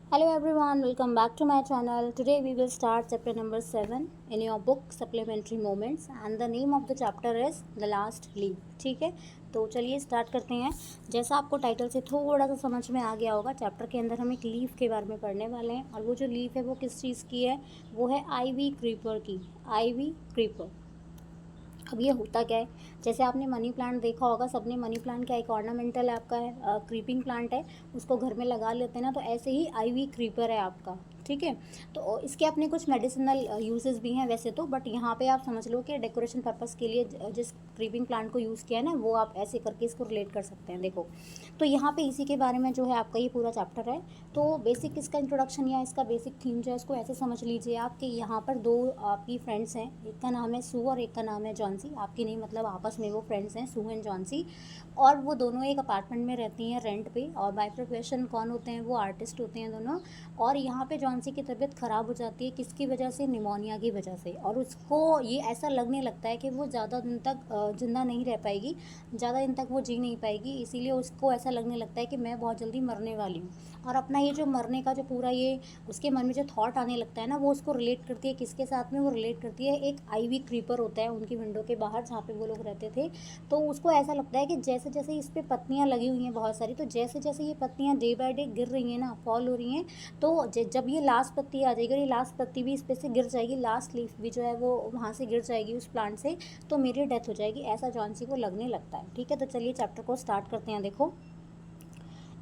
Hello everyone, welcome back to my channel. Today we will start chapter number 7 in your book Supplementary Moments and the name of the chapter is The Last Leaf. ठीक है, तो चलिए start करते हैं। जैसा आपको title से थोड़ा सा समझ में आ गया होगा, चैप्टर के अंदर हम एक लीफ के बारे में पढ़ने वाले हैं और वो जो लीफ है वो किस चीज़ की है, वो है आईवी क्रीपर की। Ivy creeper. अब ये होता क्या है, जैसे आपने मनी प्लांट देखा होगा, सबने मनी प्लांट क्या एक ऑर्नामेंटल आपका है, क्रीपिंग प्लांट है, उसको घर में लगा लेते हैं ना, तो ऐसे ही आईवी क्रीपर है आपका। ठीक है, तो इसके अपने कुछ मेडिसिनल यूजेस भी हैं वैसे तो, बट यहाँ पे आप समझ लो कि डेकोरेशन पर्पस के लिए जिस क्रीपिंग प्लांट को यूज़ किया है ना, वो आप ऐसे करके इसको रिलेट कर सकते हैं। देखो, तो यहाँ पे इसी के बारे में जो है आपका ये पूरा चैप्टर है। तो बेसिक इसका इंट्रोडक्शन या इसका बेसिक थीम जो है इसको ऐसे समझ लीजिए आप कि यहाँ पर दो आपकी फ्रेंड्स हैं, एक का नाम है सू और एक का नाम है जॉन्सी। आपकी नहीं, मतलब आपस में वो फ्रेंड्स हैं, सू एंड जॉन्सी, और वो दोनों एक अपार्टमेंट में रहती हैं रेंट पे। और बाय प्रोफेशन कौन होते हैं, वो आर्टिस्ट होते हैं दोनों। और यहाँ पे जॉन्सी की तबीयत ख़राब हो जाती है, किसकी वजह से, निमोनिया की वजह से। और उसको ये ऐसा लगने लगता है कि वो ज़्यादा दिन तक ज़िंदा नहीं रह पाएगी, ज़्यादा दिन तक वो जी नहीं पाएगी। इसीलिए उसको ऐसा लगने लगता है कि मैं बहुत जल्दी मरने वाली हूँ। और अपना ये जो मरने का जो पूरा ये उसके मन में जो थॉट आने लगता है ना, वो उसको रिलेट करती है किसके साथ में, वो रिलेट करती है एक आईवी क्रीपर होता है उनकी विंडो के बाहर जहाँ पे वो लोग रहते थे। तो उसको ऐसा लगता है कि जैसे जैसे इस पर पत्तियाँ लगी हुई हैं बहुत सारी, तो जैसे जैसे ये पत्तियाँ डे बाय डे गिर रही हैं ना, फॉल हो रही हैं, तो जब ये लास्ट पत्ती आ जाएगी, ये लास्ट पत्ती भी इस पे से गिर जाएगी, लास्ट लीफ भी जो है वो वहाँ से गिर जाएगी उस प्लांट से, तो मेरी डेथ हो जाएगी, ऐसा जॉन्सी को लगने लगता है। ठीक है, तो चलिए चैप्टर को स्टार्ट करते हैं। देखो,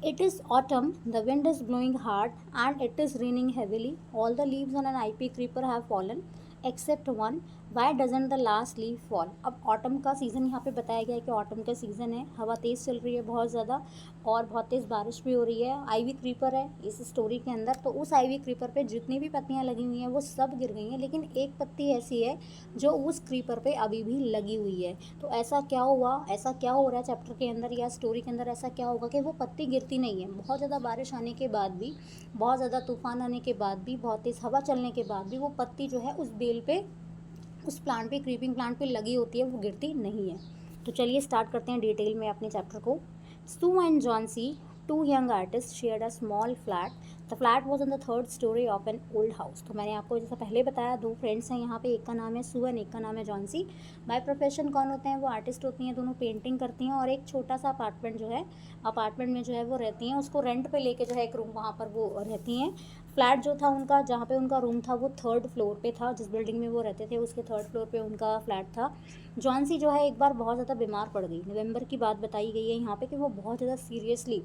it is autumn, the wind is blowing hard and it is raining heavily. All the leaves on an IP creeper have fallen except one. Why doesn't the last leaf fall? अब autumn का season यहाँ पे बताया गया है कि autumn का season है, हवा तेज़ चल रही है बहुत ज़्यादा और बहुत तेज़ बारिश भी हो रही है। आईवी क्रीपर है इस स्टोरी के अंदर, तो उस आईवी क्रीपर पे जितनी भी पत्तियाँ लगी हुई हैं वो सब गिर गई हैं, लेकिन एक पत्ती ऐसी है जो उस क्रीपर पे अभी भी लगी हुई है। तो ऐसा क्या हुआ, ऐसा क्या हो रहा है चैप्टर के अंदर या स्टोरी के अंदर, ऐसा क्या होगा कि वो पत्ती गिरती नहीं है। बहुत ज़्यादा बारिश आने के बाद भी, बहुत ज़्यादा तूफान आने के बाद भी, बहुत तेज़ हवा चलने के बाद भी वो पत्ती जो है उस बेल पे, उस प्लांट पे, क्रीपिंग प्लांट पे लगी होती है, वो गिरती नहीं है। तो चलिए स्टार्ट करते हैं डिटेल में अपने चैप्टर को। Sue and Johnsy, two young artists, shared a small flat. The flat was on the third storey of an old house. तो मैंने आपको जैसा पहले बताया, दो फ्रेंड्स हैं यहाँ पे, एक का नाम है सू एंड एक का नाम है जॉन्सी। बाय प्रोफेशन कौन होते हैं, वो आर्टिस्ट होती हैं, दोनों पेंटिंग करती हैं और एक छोटा सा अपार्टमेंट जो है, अपार्टमेंट में जो है वो रहती हैं, उसको रेंट पे लेके जो है एक रूम वहाँ पर वो रहती हैं। फ्लैट जो था उनका, जहाँ पे उनका रूम था, वो थर्ड फ्लोर पे था, जिस बिल्डिंग में वो रहते थे उसके थर्ड फ्लोर पे उनका फ्लैट था। जॉन्सी जो है एक बार बहुत ज़्यादा बीमार पड़ गई, नवंबर की बात बताई गई है यहाँ पे कि वो बहुत ज़्यादा सीरियसली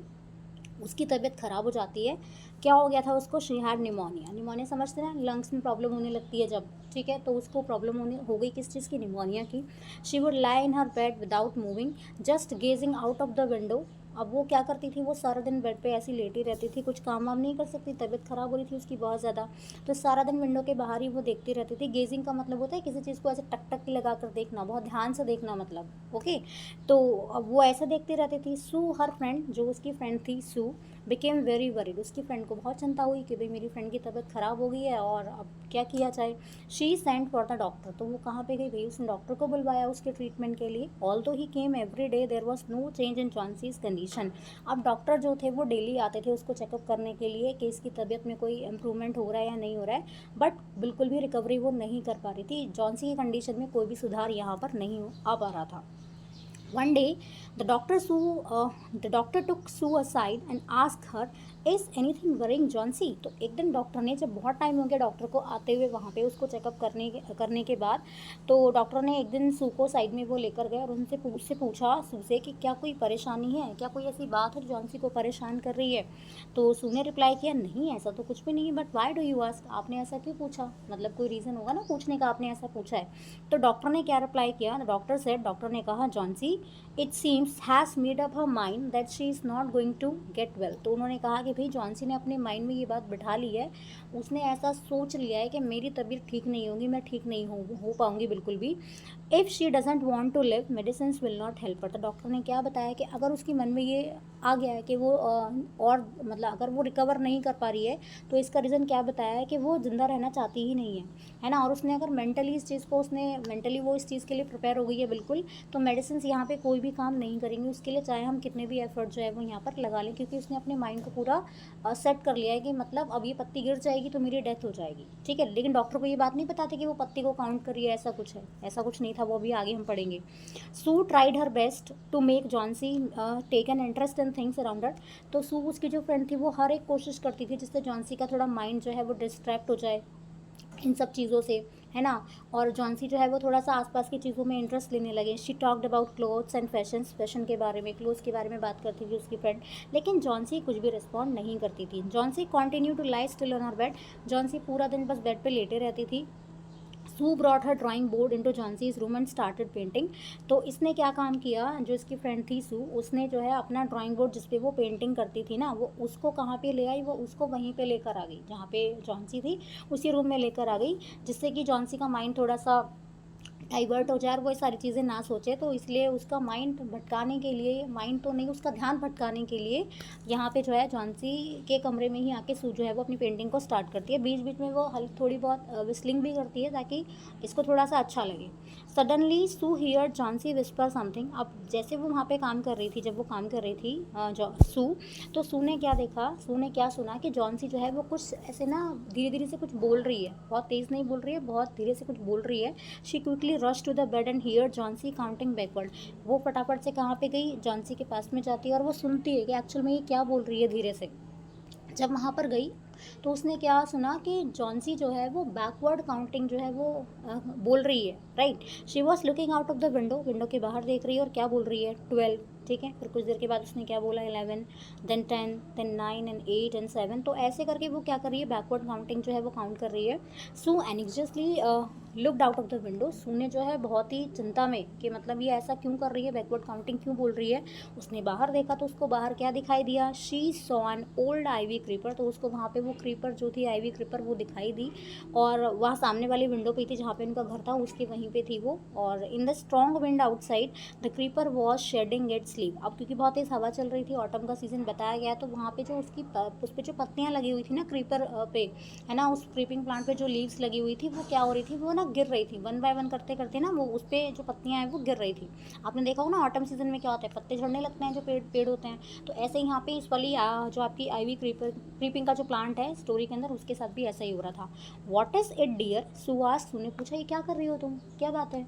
उसकी तबीयत ख़राब हो जाती है। क्या हो गया था उसको, शी हैड निमोनिया। निमोनिया समझते हैं, लंग्स में प्रॉब्लम होने लगती है जब, ठीक है, तो उसको प्रॉब्लम होने हो गई किस चीज़ की, निमोनिया की। She would lie in her bed without moving, just gazing out of the window. अब वो क्या करती थी, वो सारा दिन बेड पे ऐसी लेटी रहती थी, कुछ काम वाम नहीं कर सकती, तबीयत ख़राब हो रही थी उसकी बहुत ज़्यादा, तो सारा दिन विंडो के बाहर ही वो देखती रहती थी। गेजिंग का मतलब होता है किसी चीज़ को ऐसे टक टक लगा कर देखना, बहुत ध्यान से देखना मतलब, ओके। तो अब वो ऐसे देखती रहती थी। सू, हर फ्रेंड, जो उसकी फ्रेंड थी सू, बिकेम वेरी वरीड। उसकी फ्रेंड को बहुत चिंता हुई कि भाई मेरी फ्रेंड की तबीयत ख़राब हो गई है और अब क्या किया जाए। She sent for the doctor. तो वो कहाँ पे गई भाई, उसने डॉक्टर को बुलवाया उसके ट्रीटमेंट के लिए। Although he came every day, there was no change in Johnsy's condition. अब डॉक्टर जो थे वो डेली आते थे उसको चेकअप करने के लिए कि इसकी तबीयत में कोई इम्प्रूवमेंट हो रहा है या नहीं हो रहा है, बट बिल्कुल भी रिकवरी वो नहीं कर पा रही थी। जॉन्सी की कंडीशन में कोई भी सुधार यहाँ पर नहीं आ पा रहा था। One day, the doctor took Sue aside and asked her, "Is anything worrying Johnsy?" तो एक दिन डॉक्टर ने, जब बहुत टाइम हो गया डॉक्टर को आते हुए वहाँ पे उसको चेकअप करने के बाद, तो डॉक्टर ने एक दिन सू को साइड में वो लेकर गए और उससे पूछा सू से कि क्या कोई परेशानी है, क्या कोई ऐसी बात है जो जॉन्सी को परेशान कर रही है। तो सू ने रिप्लाई किया, नहीं ऐसा तो कुछ भी नहीं है, but why do you ask, आपने ऐसा क्यों पूछा, मतलब कोई रीज़न होगा ना पूछने का, आपने ऐसा पूछा है। तो डॉक्टर ने क्या रिप्लाई किया, डॉक्टर सेड, डॉक्टर ने कहा, Johnsy it seems has made up her mind that she is not going to get well. तो उन्होंने कहा कि भाई जॉन्सी ने अपने माइंड में ये बात बिठा ली है, उसने ऐसा सोच लिया है कि मेरी तबीयत ठीक नहीं होगी, मैं ठीक नहीं हो पाऊँगी बिल्कुल भी। If she doesn't want to live, medicine will not help. तो डॉक्टर ने क्या बताया कि अगर उसके मन में ये आ गया है कि वो और मतलब अगर वो रिकवर नहीं कर पा रही है तो इसका रीज़न क्या बताया है कि वो ज़िंदा रहना चाहती ही नहीं है ना। और उसने अगर मेंटली इस चीज़ को उसने मेंटली वो इस चीज़ के लिए प्रिपेयर हो गई है बिल्कुल, तो मेडिसिन यहाँ पे कोई भी काम नहीं करेंगी उसके लिए, चाहे हम कितने भी एफर्ट जो है वो यहाँ पर लगा लें, क्योंकि उसने अपने माइंड को पूरा सेट कर लिया है कि मतलब अब ये पत्ती गिर जाएगी तो मेरी डेथ हो जाएगी, ठीक है। लेकिन डॉक्टर को ये बात नहीं बताते कि वो पत्ती को काउंट करिए, ऐसा कुछ है, ऐसा कुछ नहीं था, वो अभी आगे हम पढ़ेंगे। Sue tried her best to make Johnsy take an interest in things around her. तो सू उसकी जो फ्रेंड थी वो हर एक कोशिश करती थी जिससे जॉन्सी का थोड़ा माइंड जो है वो डिस्ट्रैक्ट हो जाए इन सब चीज़ों से, है ना। और जॉन्सी जो है वो थोड़ा सा आसपास की चीज़ों में इंटरेस्ट लेने लगे। She talked about clothes and fashion के बारे में, क्लोथ्स के बारे में बात करती थी उसकी फ्रेंड, लेकिन जॉन्सी कुछ भी रिस्पॉन्ड नहीं करती थी। Johnsy continue to lie still on her bed. Johnsy पूरा दिन बस बेड पे लेटे रहती थी। Sue brought her drawing board into Johnsy's room and started painting. तो इसने क्या काम किया, जो इसकी फ्रेंड थी सू, उसने जो है अपना ड्राइंग बोर्ड जिस पे वो पेंटिंग करती थी ना, वो उसको कहाँ पे ले आई, वो उसको वहीं पे लेकर आ गई जहाँ पे जॉन्सी थी, उसी रूम में लेकर आ गई, जिससे कि जॉन्सी का माइंड थोड़ा सा डाइवर्ट हो जाए और वो ये सारी चीज़ें ना सोचे। तो इसलिए उसका माइंड भटकाने के लिए, माइंड तो नहीं, उसका ध्यान भटकाने के लिए यहाँ पे जो है जॉन्सी के कमरे में ही आके सू जो है वो अपनी पेंटिंग को स्टार्ट करती है। बीच बीच में वो थोड़ी बहुत विस्लिंग भी करती है ताकि इसको थोड़ा सा अच्छा लगे। Suddenly Sue hear Johnsy whisper something. अब जैसे वो वहाँ पे काम कर रही थी, जब वो काम कर रही थी सू, तो सू ने क्या देखा, सू ने क्या सुना कि जॉन्सी जो है वो कुछ ऐसे ना धीरे धीरे से कुछ बोल रही है, बहुत तेज़ नहीं बोल रही है, बहुत धीरे से कुछ बोल रही है। She quickly rush to the bed and hear Johnsy counting backward. वो फटाफट से कहाँ पे गई, जॉन्सी के पास में जाती है और वो सुनती है कि एक्चुअल में ये क्या बोल रही है धीरे से। जब वहाँ पर गई तो उसने क्या सुना कि जॉन्सी जो है वो बैकवर्ड काउंटिंग जो है वो बोल रही है, right. She was looking out of the window, window के बाहर देख रही है और क्या बोल रही है, 12, ठीक है। फिर कुछ देर के बाद उसने क्या बोला, 11, देन 10, देन 9 एंड 8 एंड 7। तो ऐसे करके वो क्या कर रही है, बैकवर्ड काउंटिंग जो है वो काउंट कर रही है। Sue anxiously looked out of the window. Sue ने जो है बहुत ही चिंता में कि मतलब ये ऐसा क्यों कर रही है, बैकवर्ड काउंटिंग क्यों बोल रही है, उसने बाहर देखा तो उसको बाहर क्या दिखाई दिया, she saw an old ivy creeper. तो उसको वहाँ पे वो क्रीपर जो थी, आईवी क्रीपर, वो दिखाई दी और वहाँ सामने वाली विंडो पे थी जहाँ पे उनका घर था, उसके वहीं पे थी वो। और in the strong wind outside the creeper was shedding its leave. अब क्योंकि बहुत तेज हवा चल रही थी, ऑटम का सीजन बताया गया, तो वहाँ पे जो उसकी उस पर जो पत्तियाँ लगी हुई थी ना क्रीपर पे, है ना, उस क्रीपिंग प्लांट पे जो लीव्स लगी हुई थी वो क्या हो रही थी, वो ना गिर रही थी, वन बाय वन करते करते ना वो उस पर जो पत्तियाँ हैं वो गिर रही थी। आपने देखा होगा ना ऑटम सीजन में क्या होता है, पत्ते झड़ने लगते हैं जो पेड़ होते हैं। तो ऐसे यहाँ पे इस वाली जो आपकी आईवी क्रीपिंग का जो प्लांट है स्टोरी के अंदर, उसके साथ भी ऐसा ही हो रहा था। What is it dear, Suhas, तूने पूछा ये क्या कर रही हो तुम, क्या बात है।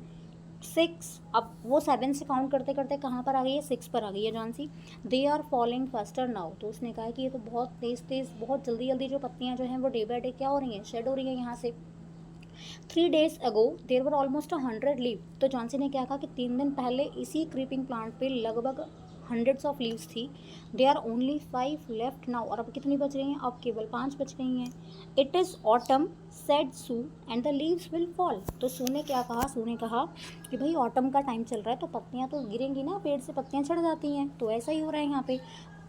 6। अब वो 7 से काउंट करते करते कहाँ पर आ गई है, 6 पर आ गई है Johnsy. They are falling faster now. तो उसने कहा कि ये तो बहुत तेज़ तेज़, बहुत जल्दी जल्दी जो पत्तियाँ जो हैं वो डे बाय डे क्या हो रही हैं, शेड हो रही हैं यहाँ से। 3 days ago there were almost 100 leave. तो जॉन्सी ने क्या कहा कि 3 दिन पहले इसी क्रीपिंग प्लांट पे लगभग हंड्रेड्स ऑफ लीव्स थी। They are only 5 left now. और अब कितनी बच रही हैं, अब केवल 5 बच गई हैं। It is autumn said Sue and the leaves will fall. तो सू ने क्या कहा, सू ने कहा कि भाई ऑटम का टाइम चल रहा है तो पत्तियाँ तो गिरेंगी ना, पेड़ से पत्तियाँ झड़ जाती हैं, तो ऐसा ही हो रहा है यहाँ पे।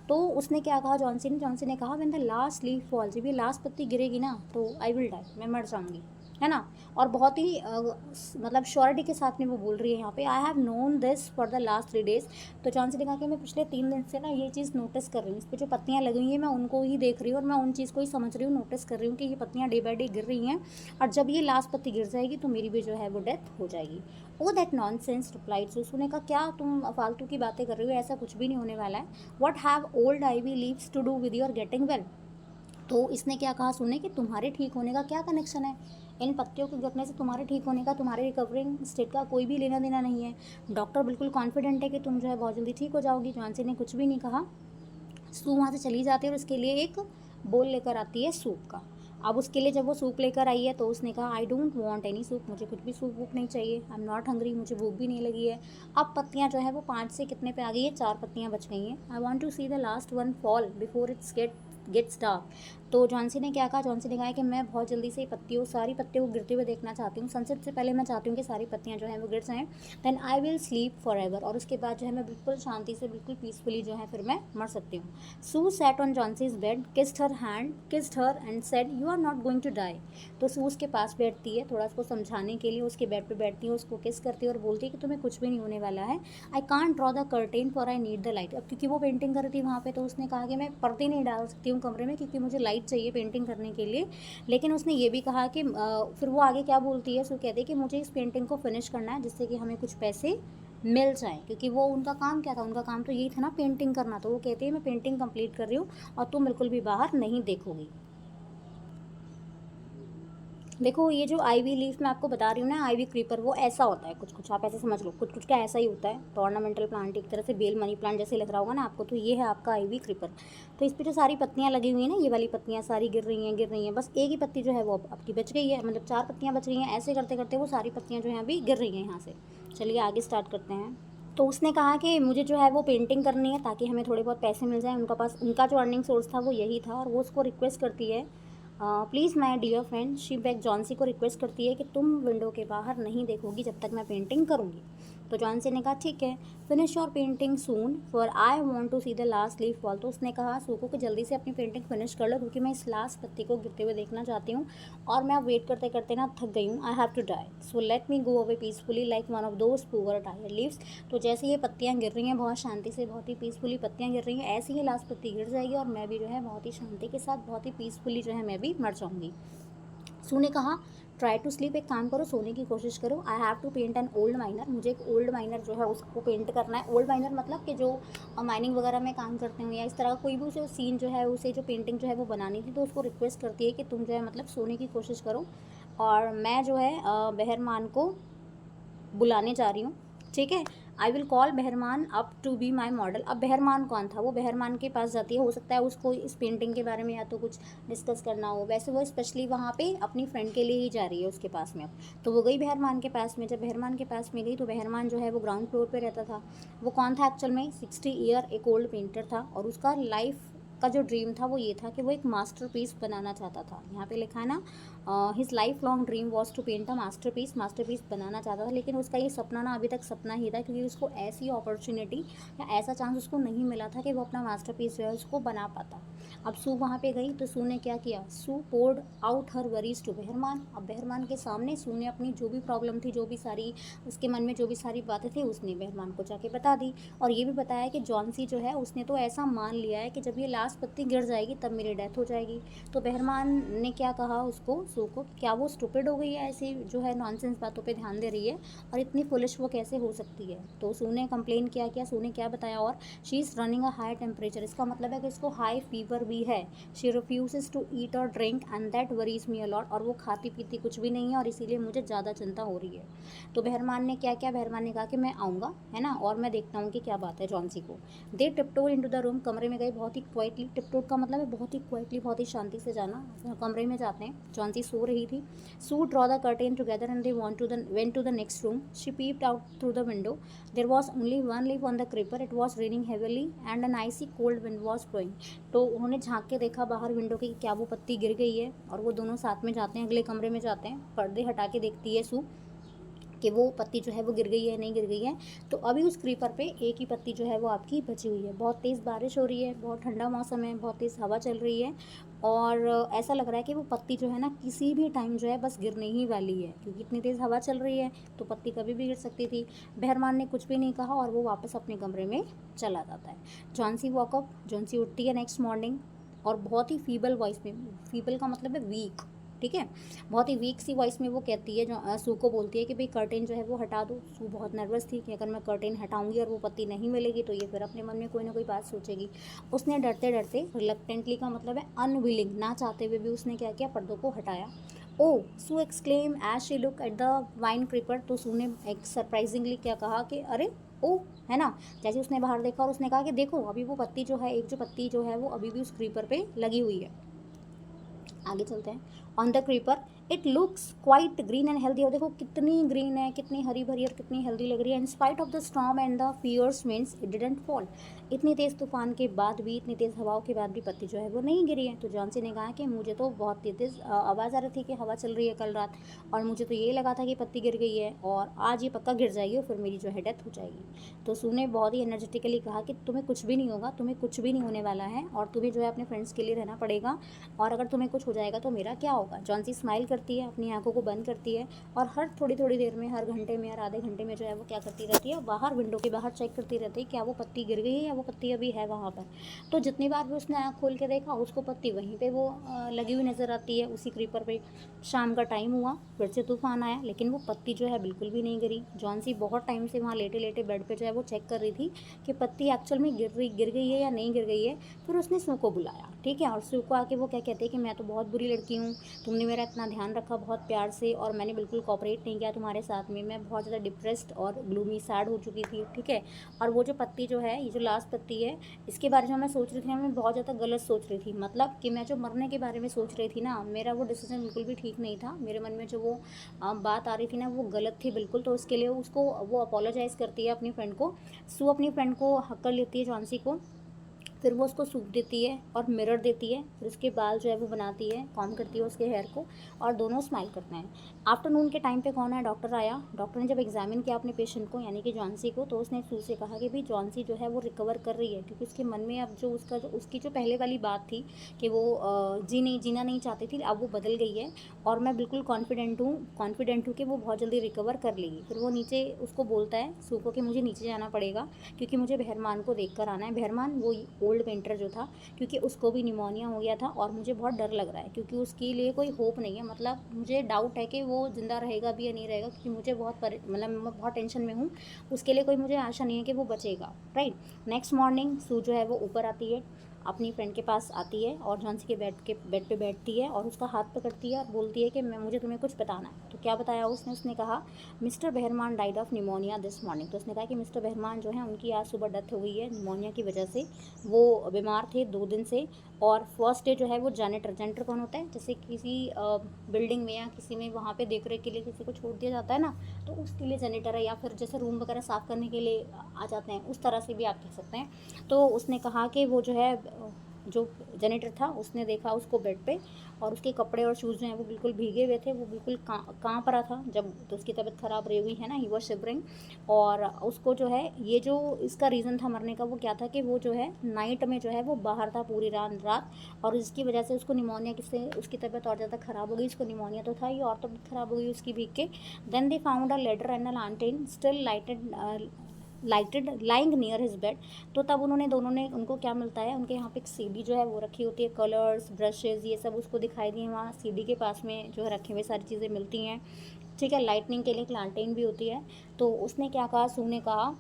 तो उसने क्या कहा, जॉन्सी ने कहा when the last leaf fall, जब ये लास्ट पत्ती गिरेगी ना तो आई विल डाई, मैं मर जाऊँगी, है ना। और बहुत ही मतलब श्योरिटी के साथ में वो बोल रही है यहाँ पे, I have known this for the last 3 days। तो जॉन्सी ने कहा कि मैं पिछले 3 दिन से ना ये चीज़ नोटिस कर रही हूँ, इस पर जो पत्तियाँ लगी हुई हैं मैं उनको ही देख रही हूँ और मैं उन चीज़ को ही समझ रही हूँ, नोटिस कर रही हूँ कि ये पत्तियाँ डे बाय डे गिर रही हैं और जब ये लास्ट पत्ती गिर जाएगी तो मेरी भी जो है वो डेथ हो जाएगी। ओ दैट नॉन सेंस रिप्लाइड सू। उसने कहा क्या तुम फालतू की बातें कर रही हो, ऐसा कुछ भी नहीं होने वाला है। What have old ivy leaves to do with your getting well. तो इसने क्या कहा, सुने कि तुम्हारे ठीक होने का क्या कनेक्शन है, इन पत्तियों के गिरने से तुम्हारे ठीक होने का, तुम्हारे रिकवरिंग स्टेट का कोई भी लेना देना नहीं है। डॉक्टर बिल्कुल कॉन्फिडेंट है कि तुम जो है बहुत जल्दी ठीक हो जाओगी। जॉन्सी ने कुछ भी नहीं कहा। सू वहाँ से चली जाती है और उसके लिए एक बोल लेकर आती है सूप का। अब उसके लिए जब वो सूप लेकर आई है तो उसने कहा I don't want any soup, मुझे कुछ भी सूप वूप नहीं चाहिए, आई एम नॉट हंग्री, मुझे भूख भी नहीं लगी है। अब पत्तियाँ जो है वो 5 से कितने पे आ गई है, 4 पत्तियाँ बच गई हैं। I want to see the last one fall before its gets dark. तो जॉन्सी ने क्या कहा, जॉन्सी ने कहा कि मैं बहुत जल्दी से सारी पत्तियों को गिरते हुए देखना चाहती हूँ, सनसेट से पहले मैं चाहती हूँ कि सारी पत्तियाँ जो हैं वो गिर जाएँ, then I will sleep forever, और उसके बाद जो है मैं बिल्कुल शांति से, बिल्कुल पीसफुली जो है फिर मैं मर सकती हूँ। Sue sat on Johnsy's bed, kissed her and said you are not going to die. तो सू उसके पास बैठती है, थोड़ा उसको समझाने के लिए उसके बेड पे बैठती है, उसको किस करती है और बोलती है कि तुम्हें कुछ भी नहीं होने वाला है, I can't draw the curtain for I need the light. अब क्योंकि वो पेंटिंग कर रही थी वहाँ पे, तो उसने कहा कि मैं पर्दे नहीं डाल सकती हूँ कमरे में क्योंकि मुझे लाइट चाहिए पेंटिंग करने के लिए। लेकिन उसने ये भी कहा कि फिर वो आगे क्या बोलती है, सो कहती है कि मुझे इस पेंटिंग को फिनिश करना है जिससे कि हमें कुछ पैसे मिल जाए, क्योंकि वो उनका काम क्या था, उनका काम तो यही था ना पेंटिंग करना। तो वो कहती है मैं पेंटिंग कंप्लीट कर रही हूँ और तुम बिल्कुल भी बाहर नहीं देखोगी। देखो ये जो आईवी लीफ मैं आपको बता रही हूँ ना, आईवी क्रीपर, वो ऐसा होता है, कुछ कुछ आप ऐसे समझ लो, कुछ कुछ का ऐसा ही होता है। तो ऑर्नामेंटल प्लांट एक तरह से बेल मनी प्लांट जैसे लग रहा होगा ना आपको, तो ये है आपका आईवी क्रीपर। तो इस पर जो सारी पत्तियाँ लगी हुई हैं ना, ये वाली पत्तियाँ सारी गिर रही हैं, बस एक ही पत्ती जो है वो आपकी बच गई है, मतलब 4 पत्तियाँ बच रही हैं। ऐसे करते करते वो सारी पत्तियाँ जो हैं अभी गिर रही हैं यहाँ से। चलिए आगे स्टार्ट करते हैं। तो उसने कहा कि मुझे जो है वो पेंटिंग करनी है ताकि हमें थोड़े बहुत पैसे मिल जाएं, उनका जो अर्निंग सोर्स था वो यही था। और वो उसको रिक्वेस्ट करती है, please my dear friend, she back Johnsy को रिक्वेस्ट करती है कि तुम विंडो के बाहर नहीं देखोगी जब तक मैं पेंटिंग करूँगी। तो जॉन्सी ने कहा ठीक है, finish your painting soon for I want to see the last leaf fall. तो उसने कहा सूको कि जल्दी से अपनी पेंटिंग फिनिश कर लो क्योंकि मैं इस लास्ट पत्ती को गिरते हुए देखना चाहती हूँ और मैं अब वेट करते करते ना थक गई हूँ। I have to die, so let me go away peacefully like one of those poor tired leaves. तो जैसे ये पत्तियाँ गिर रही हैं बहुत शांति से, बहुत ही पीसफुली पत्तियाँ गिर रही हैं, ऐसे ही लास्ट पत्ती गिर जाएगी और मैं भी जो है बहुत ही शांति के साथ, बहुत ही पीसफुली जो है मैं भी मर जाऊँगी। सू ने कहा ट्राई टू स्लीप, एक काम करो सोने की कोशिश करो। I have to paint an old miner, मुझे एक ओल्ड माइनर जो है उसको पेंट करना है। ओल्ड माइनर मतलब कि जो माइनिंग वगैरह में काम करते हैं या इस तरह का कोई भी उसे सीन जो है, उसे जो पेंटिंग जो है वो बनानी थी। तो उसको रिक्वेस्ट करती है कि तुम जो है मतलब सोने की कोशिश करो और मैं जो है बहरमान को बुलाने जा रही हूँ, ठीक है। I will call Behrman up to be my model. अब बहरमान कौन था, वो बहरमान के पास जाती है, हो सकता है उसको इस पेंटिंग के बारे में या तो कुछ डिस्कस करना हो। वैसे वो स्पेशली वहाँ पे अपनी फ्रेंड के लिए ही जा रही है उसके पास में। अब तो वो गई बहरमान के पास में, जब बहरमान के पास में गई तो बहरमान जो है वो ग्राउंड फ्लोर पे रहता था। वो कौन था एक्चुअल में, 60 ईयर एक ओल्ड पेंटर था और उसका लाइफ का जो ड्रीम था वो ये था कि वो एक मास्टरपीस बनाना चाहता था। यहाँ पे लिखा है ना, his lifelong dream was to paint a masterpiece बनाना चाहता था। लेकिन उसका ये सपना ना अभी तक सपना ही था क्योंकि उसको ऐसी अपॉर्चुनिटी या ऐसा चांस उसको नहीं मिला था कि वो अपना मास्टरपीस जो है उसको बना पाता। अब सू वहाँ पे गई तो सू ने क्या किया, Sue poured out her worries to Behrman. अब बहरमान के सामने सू ने अपनी जो भी प्रॉब्लम थी, जो भी सारी उसके मन में जो भी सारी बातें थी, उसने बहरमान को जाके बता दी। और ये भी बताया कि जॉन्सी जो है उसने तो ऐसा मान लिया है कि जब ये लास्ट पत्ती गिर जाएगी तब मेरी डेथ हो जाएगी। तो बहरमान ने क्या कहा उसको, सू को, क्या वो स्टूपिड हो गई है, ऐसी जो है नॉनसेंस बातों पे ध्यान दे रही है और इतनी फुलिश वो कैसे हो सकती है। तो सू ने कंप्लेन किया, सू ने क्या बताया, और she is running a high temperature, इसका मतलब है कि इसको हाई फीवर भी है। शी रिफ्यूजेस टू ईट और drink and that worries me a lot, और वो खाती पीती कुछ भी नहीं है और इसीलिए मुझे ज़्यादा चिंता हो रही है। तो बहरमान ने क्या किया, बहरमान ने कहा कि मैं आऊँगा, है ना, और मैं देखता हूँ कि क्या बात है जॉन्सी को। दे टिपटोर इनटू द रूम, कमरे में गए बहुत ही क्वाइटली। टिपटोर का मतलब है बहुत ही क्वाइटली, बहुत ही शांति से जाना। कमरे में जाते हैं, जॉन्सी सो रही थी। Sue draw the curtain together and they went to the next room. She peeped out through the window, there was only one leaf on the creeper, it was raining heavily and an icy cold wind was blowing. तो उन्होंने झांक के देखा बाहर window की क्या वो पत्ती गिर गई है, और वो दोनों साथ में जाते हैं, अगले कमरे में जाते हैं। पर्दे हटा के देखती है सू कि वो पत्ती जो है वो गिर गई है नहीं गिर गई है। तो अभी उस क्रीपर पे एक ही पत्ती जो है वो आपकी बची हुई है। बहुत तेज़ बारिश हो रही है, बहुत ठंडा मौसम है, बहुत तेज़ हवा चल रही है और ऐसा लग रहा है कि वो पत्ती जो है ना किसी भी टाइम जो है बस गिरने ही वाली है, क्योंकि इतनी तेज़ हवा चल रही है तो पत्ती कभी भी गिर सकती थी। बहरमान ने कुछ भी नहीं कहा और वो वापस अपने कमरे में चला जाता है। जॉन्सी वॉकअप, जॉन्सी उठती है नेक्स्ट मॉर्निंग और बहुत ही फीबल वॉइस में, फीबल का मतलब है वीक, ठीक है, बहुत ही वीक सी वॉइस में वो कहती है, जो सू को बोलती है कि भाई कर्टेन जो है वो हटा दो। सू बहुत नर्वस थी कि अगर मैं कर्टेन हटाऊंगी और वो पत्ती नहीं मिलेगी तो ये फिर अपने मन में कोई ना कोई बात सोचेगी। उसने डरते डरते, रिलक्टेंटली का मतलब है अनविलिंग, ना चाहते हुए भी उसने क्या किया, पर्दों को हटाया। Oh Sue exclaim as she look at the vine creeper. तो सू ने एक सरप्राइजिंगली क्या कहा कि अरे ओ, है ना, जैसे उसने बाहर देखा और उसने कहा कि देखो अभी वो पत्ती जो है, एक जो पत्ती जो है वो अभी भी उस क्रीपर पे लगी हुई है। आगे चलते हैं। On the creeper it looks quite green and healthy. और देखो कितनी ग्रीन है, कितनी हरी भरी और कितनी हेल्दी लग रही है। In spite of the storm and the fierce winds it didn't fall, इतनी तेज़ तूफ़ान के बाद भी, इतनी तेज़ हवाओं के बाद भी पत्ती जो है वो नहीं गिरी है। तो जॉन्सी ने कहा कि मुझे तो बहुत तेज़ आवाज़ आ रही थी कि हवा चल रही है कल रात, और मुझे तो ये लगा था कि पत्ती गिर गई है और आज ये पक्का गिर जाएगी और फिर मेरी जो है डेथ हो जाएगी। तो सू ने बहुत ही एनर्जेटिकली कहा कि तुम्हें कुछ भी नहीं होगा, तुम्हें कुछ भी नहीं होने वाला है, और तुम्हें जो है अपने फ्रेंड्स के लिए रहना पड़ेगा, और अगर तुम्हें कुछ हो जाएगा तो मेरा क्या होगा। जॉन्सी स्माइल करती है, अपनी आंखों को बंद करती है, और हर थोड़ी थोड़ी देर में, हर घंटे में, हर आधे घंटे में जो है वो क्या करती रहती है, बाहर विंडो के बाहर चेक करती रहती है क्या वो पत्ती गिर गई है या वो पत्ती अभी है वहाँ पर। तो जितनी बार भी उसने आँख खोल के देखा, उसको पत्ती वहीं पे वो लगी हुई नज़र आती है, उसी क्रीपर पे। शाम का टाइम हुआ, फिर से तूफान आया, लेकिन वो पत्ती जो है बिल्कुल भी नहीं गिरी। जॉन्सी बहुत टाइम से वहाँ लेटे लेटे बेड पे जो है वो चेक कर रही थी कि पत्ती एक्चुअल में गिर गई है या नहीं गिर गई है। फिर उसने सू को बुलाया, ठीक है, और सू को आके वो क्या कहते हैं कि मैं तो बहुत बुरी लड़की हूँ, तुमने मेरा इतना ध्यान रखा बहुत प्यार से, और मैंने बिल्कुल कोऑपरेट नहीं किया तुम्हारे साथ में, मैं बहुत ज़्यादा डिप्रेस्ड और ग्लूमी सैड हो चुकी थी, ठीक है। और वो जो पत्ती जो है, ये जो लास्ट पत्ती है, इसके बारे में मैं सोच रही थी ना, मैं बहुत ज़्यादा गलत सोच रही थी, मतलब कि मैं जो मरने के बारे में सोच रही थी ना, मेरा वो डिसीजन बिल्कुल भी ठीक नहीं था। मेरे मन में जो वो बात आ रही थी ना, वो गलत थी बिल्कुल। तो उसके लिए उसको वो अपोलोजाइज़ करती है अपनी फ्रेंड को। सू अपनी फ्रेंड को हक कर लेती है, जॉन्सी को, फिर वो उसको सूप देती है और मिरर देती है, फिर उसके बाल जो है वो बनाती है, कॉम करती है उसके हेयर को, और दोनों स्माइल करते हैं। आफ्टरनून के टाइम पे कौन है, डॉक्टर आया। डॉक्टर ने जब एग्जामिन किया अपने पेशेंट को, यानी कि जॉन्सी को, तो उसने सू से कहा कि भाई जॉन्सी जो है वो रिकवर कर रही है, क्योंकि उसके मन में अब जो उसकी जो पहले वाली बात थी कि वो जीना नहीं चाहती थी, अब वो बदल गई है, और मैं बिल्कुल कॉन्फिडेंट हूँ कि वो बहुत जल्दी रिकवर कर लेगी। फिर वो नीचे उसको बोलता है सू को कि मुझे नीचे जाना पड़ेगा, क्योंकि मुझे बहरमान को देख कर आना है। बहरमान वो ओल्ड पेंटर जो था, क्योंकि उसको भी निमोनिया हो गया था, और मुझे बहुत डर लग रहा है, क्योंकि उसके लिए कोई होप नहीं है, मतलब मुझे डाउट है कि वो ज़िंदा रहेगा भी या नहीं रहेगा, क्योंकि मुझे मतलब मैं बहुत टेंशन में हूँ। उसके लिए कोई मुझे आशा नहीं है कि वो बचेगा, राइट। नेक्स्ट मॉर्निंग सू जो है वो ऊपर आती है, अपनी फ्रेंड के पास आती है, और जॉन्सी के बेड पे बैठती है, और उसका हाथ पकड़ती है और बोलती है कि मुझे तुम्हें कुछ बताना है। तो क्या बताया उसने कहा mister Behrman died of pneumonia this morning. तो उसने कहा कि मिस्टर बहरमान जो है उनकी आज सुबह डेथ हो गई है निमोनिया की वजह से, वो बीमार थे 2 दिन से। और फर्स्ट डे जो है वो जैनेटर कौन होता है, जैसे किसी बिल्डिंग में या किसी में वहाँ पे देख रेख के लिए किसी को छोड़ दिया जाता है ना, तो उसके लिए जैनेटर है, या फिर जैसे रूम वगैरह साफ़ करने के लिए आ जाते हैं, उस तरह से भी आप कह सकते हैं। तो उसने कहा कि वो जो है जो जैनेटर था, उसने देखा उसको बेड पे, और उसके कपड़े और शूज़ जो हैं वो बिल्कुल भीगे हुए थे, वो बिल्कुल काँप रहा था जब, तो उसकी तबीयत ख़राब रही हुई है ना, ही वाज शिवरिंग। और उसको जो है, ये जो इसका रीज़न था मरने का, वो क्या था कि वो जो है नाइट में जो है वो बाहर था पूरी रात, और इसकी वजह से उसको निमोनिया से उसकी तबीयत और ज़्यादा ख़राब हो गई। उसको निमोनिया तो था ही, और तबीयत ख़राब हो गई उसकी भीग के। Then they found a letter and a lantern still lighted lying near his bed. तो तब दोनों ने उनको क्या मिलता है, उनके यहाँ पे एक सीडी जो है वो रखी होती है, कलर्स, ब्रशेज़, ये सब उसको दिखाई दिए वहाँ सीडी के पास में जो है रखे हुए सारी चीज़ें मिलती हैं, ठीक है। लाइटनिंग के लिए एक लैंटेन भी होती है। तो उसने क्या कहा, सू ने कहा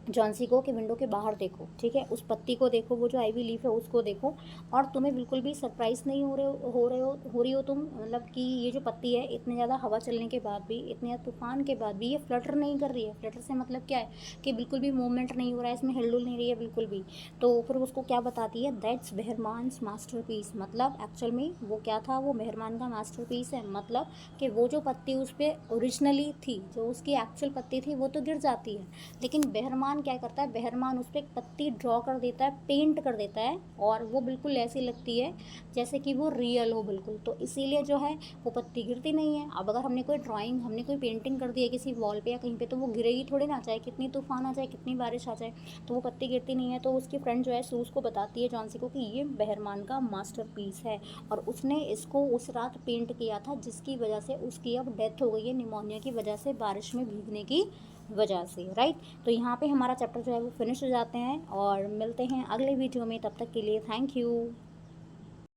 जॉन्सी को कि विंडो के बाहर देखो, ठीक है, उस पत्ती को देखो, वो जो आईवी लीफ है उसको देखो, और तुम्हें बिल्कुल भी सरप्राइज़ नहीं हो रही हो तुम, मतलब कि ये जो पत्ती है इतने ज़्यादा हवा चलने के बाद भी, इतने ज़्यादा तूफान के बाद भी ये फ्लटर नहीं कर रही है। फ्लटर से मतलब क्या है कि बिल्कुल भी मूवमेंट नहीं हो रहा है, इसमें हिलडुल नहीं रही है बिल्कुल भी। तो फिर उसको क्या बताती है, दैट्स बहरमान्स मास्टरपीस, मतलब एक्चुअल में वो क्या था, वो मेहरमान का मास्टरपीस है। मतलब कि वो जो पत्ती उस पर ओरिजिनली थी, जो उसकी एक्चुअल पत्ती थी, वो तो गिर जाती है, लेकिन बहरमान क्या करता है, बहरमान उस पर एक पत्ती ड्रॉ कर देता है, पेंट कर देता है, और वो बिल्कुल ऐसी लगती है जैसे कि वो रियल हो बिल्कुल। तो इसीलिए जो है वो पत्ती गिरती नहीं है। अब अगर हमने कोई पेंटिंग कर दी है किसी वॉल पे या कहीं पे, तो वो गिरेगी थोड़ी ना, चाहे कितनी तूफान आ जाए, कितनी बारिश आ जाए, तो वो पत्ती गिरती नहीं है। तो उसकी फ्रेंड जो है सूज को बताती है जॉन्सी को कि ये बहरमान का मास्टरपीस है, और उसने इसको उस रात पेंट किया था, जिसकी वजह से उसकी अब डेथ हो गई है निमोनिया की वजह से, बारिश में भीगने की वजह से, राइट। तो यहाँ पे हमारा चैप्टर जो है वो फिनिश हो जाते हैं, और मिलते हैं अगले वीडियो में, तब तक के लिए थैंक यू।